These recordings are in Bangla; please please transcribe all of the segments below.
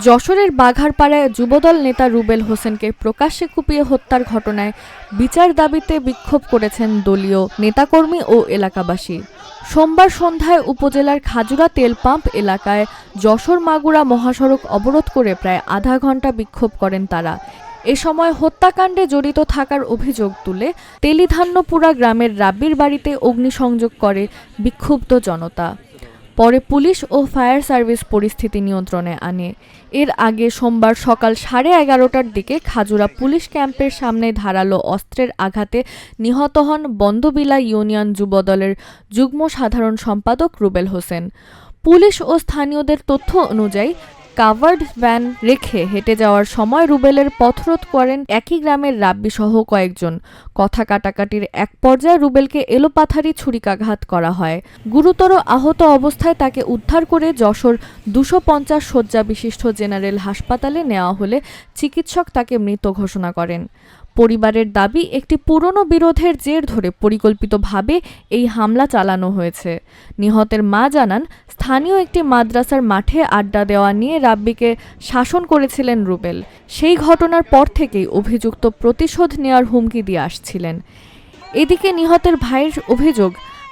যশোরের বাঘারপাড়ায় যুবদল নেতা রুবেল হোসেনকে প্রকাশ্যে কুপিয়ে হত্যার ঘটনায় বিচার দাবিতে বিক্ষোভ করেছেন দলীয় নেতাকর্মী ও এলাকাবাসী। সোমবার সন্ধ্যায় উপজেলার খাজুরা তেল পাম্প এলাকায় যশোর মাগুরা মহাসড়ক অবরোধ করে প্রায় আধা ঘণ্টা বিক্ষোভ করেন তারা। এ সময় হত্যাকাণ্ডে জড়িত থাকার অভিযোগ তুলে তেলিধান্যপুরা গ্রামের রাব্বির বাড়িতে অগ্নিসংযোগ করে বিক্ষুব্ধ জনতা। পরে পুলিশ ও ফায়ার সার্ভিস পরিস্থিতি নিয়ন্ত্রণে আনে। এর আগে সোমবার সকাল 11:30টার দিকে খাজুরা পুলিশ ক্যাম্পের সামনে ধারালো অস্ত্রের আঘাতে নিহত হন বন্দবিলা ইউনিয়ন যুবদলের যুগ্ম সাধারণ সম্পাদক রুবেল হোসেন। পুলিশ ও স্থানীয়দের তথ্য অনুযায়ী কাভার্ড ভ্যান রেখে হেঁটে যাওয়ার সময় রুবেলের পথরোধ করেন একই গ্রামের রাব্বি সহ কয়েকজন। কথা কাটাকাটির এক পর্যায়ে রুবেলকে এলোপাথারি ছুরিকাঘাত করা হয়। গুরুতর আহত অবস্থায় তাকে উদ্ধার করে যশোর 250 শয্যা বিশিষ্ট জেনারেল হাসপাতালে নেওয়া হলে চিকিৎসক তাকে মৃত ঘোষণা করেন। পরিবারের দাবি, একটি পুরনো বিরোধের জের ধরে পরিকল্পিতভাবে এই হামলা চালানো হয়েছে। নিহতের মা জানান, স্থানীয় একটি মাদ্রাসার মাঠে আড্ডা দেওয়া নিয়ে রাব্বিকে শাসন করেছিলেন রুবেল। সেই ঘটনার পর থেকেই অভিযুক্ত প্রতিশোধ নেওয়ার হুমকি দিয়ে আসছিলেন। এদিকে নিহতের ভাইয়ের অভিযোগ,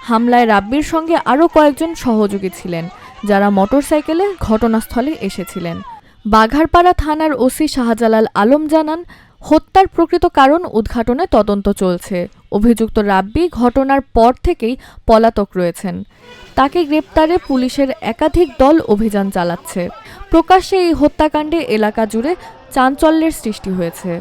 হামলায় রাব্বির সঙ্গে আরও কয়েকজন সহযোগী ছিলেন, যারা মোটরসাইকেলে ঘটনাস্থলে এসেছিলেন। বাঘারপাড়া থানার ওসি শাহজালাল আলম জানান, হত্যার প্রকৃত কারণ উদ্ঘাটনে তদন্ত চলছে। অভিযুক্ত রাব্বি ঘটনার পর থেকেই পলাতক রয়েছেন। তাকে গ্রেপ্তারে পুলিশের একাধিক দল অভিযান চালাচ্ছে। প্রকাশ্যে এই হত্যাকাণ্ডে এলাকা জুড়ে চাঞ্চল্যের সৃষ্টি হয়েছে।